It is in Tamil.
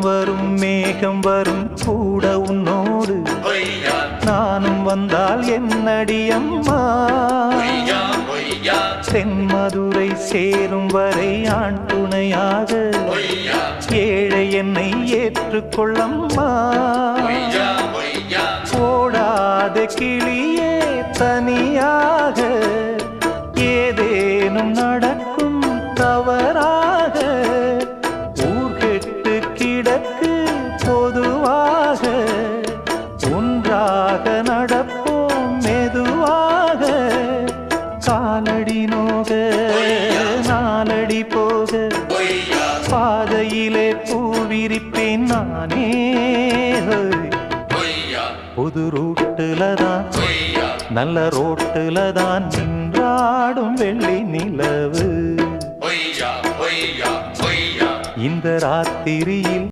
வரும் மேகம் வரும் கூட உன்னோடு நானும் வந்தால் என்னடி அம்மா தென்மதுரை சேரும் வரை ஆண் துணையாக ஏழை என்னை ஏற்றுக்கொள்ளம்மா ஓடாத கிளியே தனியாக ஏதேனும் நடக்கும் தவறாக ஊர்கெட்டு கிடக்கு பொதுவாக ஒன்றாக நடப்போம் மெதுவாக காலடி நோக நாலடி போக பாதையிலே பூவிரிப்பேன் நானே புது ரூட்டுல தான் நல்ல ரோட்டுல தான் நின்றாடும் வெள்ளி நிலவு இந்த ராத்திரியில்